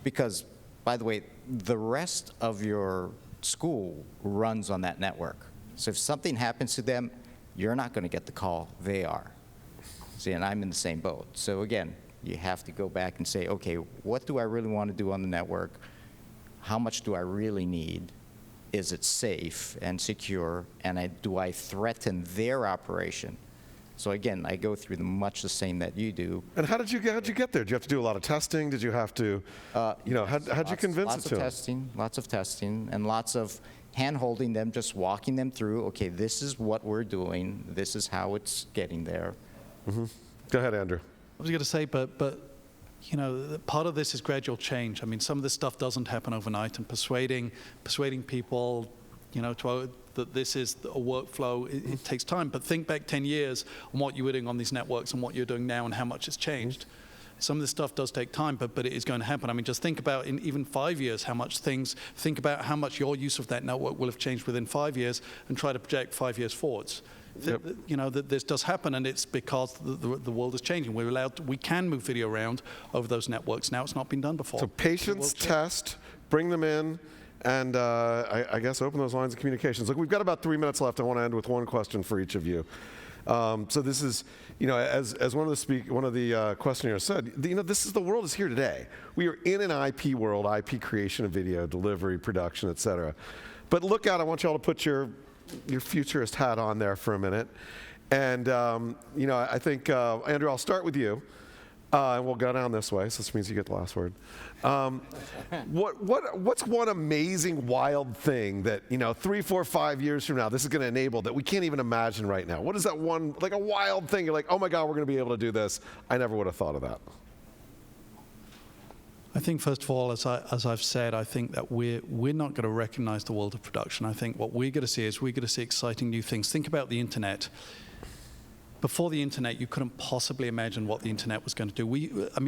Because, by the way, the rest of your school runs on that network. So if something happens to them, you're not going to get the call, they are. See, and I'm in the same boat. So again, you have to go back and say, okay, what do I really want to do on the network? How much do I really need? Is it safe and secure? And do I threaten their operation? So again, I go through much the same that you do. And how'd you get there? Did you have to do a lot of testing? Did you have to, how'd you convince it to them? Lots of testing, and lots of hand-holding them, just walking them through, okay, this is what we're doing, this is how it's getting there. Go ahead, Andrew. I was going to say, but part of this is gradual change. I mean, some of this stuff doesn't happen overnight, and persuading people, that this is a workflow, it takes time. But think back 10 years on what you were doing on these networks and what you're doing now and how much it's changed. Some of this stuff does take time, but it is going to happen. I mean, just think about in even 5 years think about how much your use of that network will have changed within 5 years, and try to project 5 years forwards. Yep. That this does happen, and it's because the world is changing. We can move video around over those networks. Now it's not been done before. So patience, test, bring them in, and I guess open those lines of communications. Look, we've got about 3 minutes left. I want to end with one question for each of you. So this is, as one of the questionnaires said, the world is here today. We are in an IP world, IP creation of video, delivery, production, et cetera. But look out, I want you all to put your futurist hat on there for a minute. And, I think, Andrew, I'll start with you. And we'll go down this way, so this means you get the last word. What's one amazing, wild thing that, 3, 4, 5 years from now, this is going to enable that we can't even imagine right now? What is that one, like a wild thing? You're like, oh my God, we're going to be able to do this. I never would have thought of that. I think, first of all, as I've said, I think that we're not going to recognize the world of production. I think what we're going to see is we're going to see exciting new things. Think about the internet. Before the internet, you couldn't possibly imagine what the internet was going to do.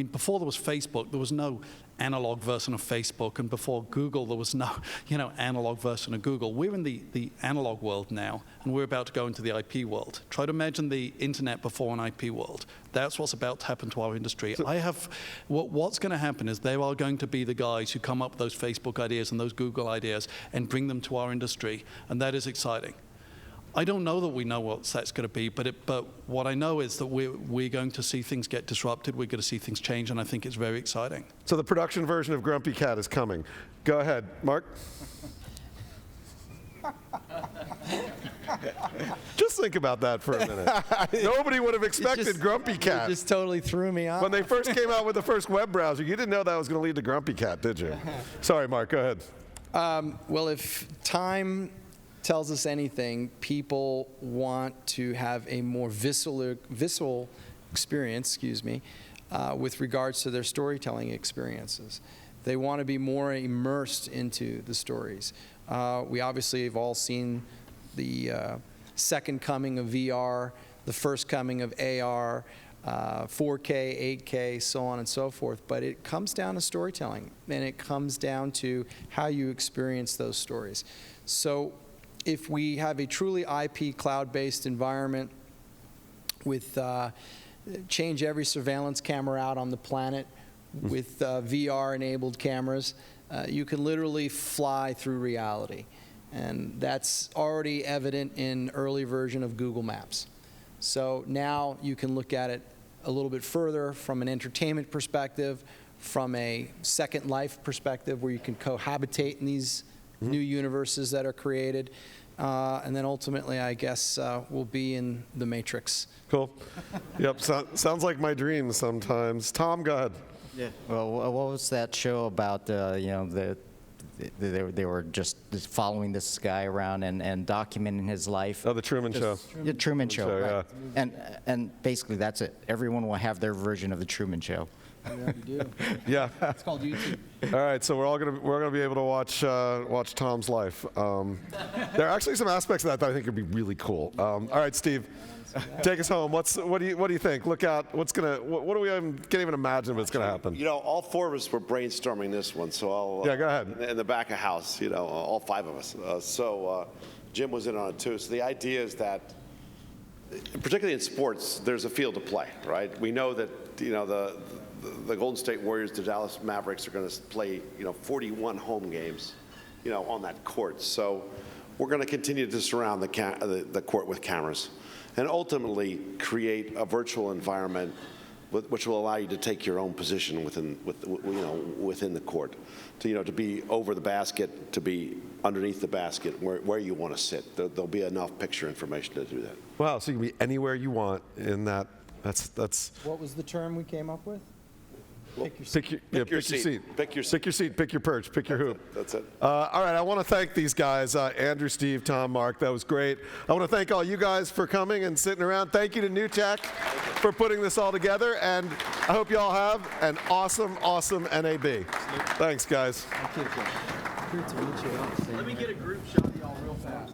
Before there was Facebook, there was no analog version of Facebook, and before Google, there was no, analog version of Google. We're in the analog world now, and we're about to go into the IP world. Try to imagine the internet before an IP world. That's what's about to happen to our industry. What's going to happen is there are going to be the guys who come up with those Facebook ideas and those Google ideas and bring them to our industry, and that is exciting. I don't know that we know what that's going to be, but what I know is that we're going to see things get disrupted, we're going to see things change, and I think it's very exciting. So the production version of Grumpy Cat is coming. Go ahead, Mark. Just think about that for a minute. Nobody would have expected Grumpy Cat. You just totally threw me off. When they first came out with the first web browser, you didn't know that was going to lead to Grumpy Cat, did you? Sorry, Mark, go ahead. Well, if time tells us anything, people want to have a more visceral experience, with regards to their storytelling experiences. They want to be more immersed into the stories. We obviously have all seen the second coming of VR, the first coming of AR, 4K, 8K, so on and so forth. But it comes down to storytelling, and it comes down to how you experience those stories. So if we have a truly IP cloud-based environment with change every surveillance camera out on the planet with VR-enabled cameras, you can literally fly through reality. And that's already evident in early version of Google Maps. So now you can look at it a little bit further from an entertainment perspective, from a Second Life perspective, where you can cohabitate in these new universes that are created. And then ultimately, I guess, we'll be in the Matrix. Cool. Yep, sounds like my dream sometimes. Tom, go ahead. Yeah. Well, what was that show about, they were just following this guy around and documenting his life? Oh, the Truman Show. The Truman Show, right. Yeah. And basically that's it. Everyone will have their version of the Truman Show. Yeah, we do. Yeah. It's called YouTube. All right, so we're gonna be able to watch Tom's life. There are actually some aspects of that I think would be really cool. All right, Steve, take us home. What do you think? Look out. What do we can't even imagine what's gonna happen? All four of us were brainstorming this one, so I'll Yeah, go ahead. in the back of house. All five of us. So Jim was in on it too. So the idea is that, particularly in sports, there's a field to play, right? We know that the Golden State Warriors, the Dallas Mavericks are going to play, 41 home games, on that court. So we're going to continue to surround the court with cameras, and ultimately create a virtual environment which will allow you to take your own position within the court, to be over the basket, to be underneath the basket where you want to sit. There'll be enough picture information to do that. Wow, so you can be anywhere you want in that. That's What was the term we came up with? pick your seat. Pick your seat. Pick your perch. Pick your hoop. That's it. All right, I want to thank these guys, Andrew, Steve, Tom, Mark. That was great. I want to thank all you guys for coming and sitting around. Thank you to NewTek for putting this all together, and I hope you all have an awesome, awesome NAB. Thanks, guys. Thank you. Great to meet you. Let me get a group shot of y'all real fast.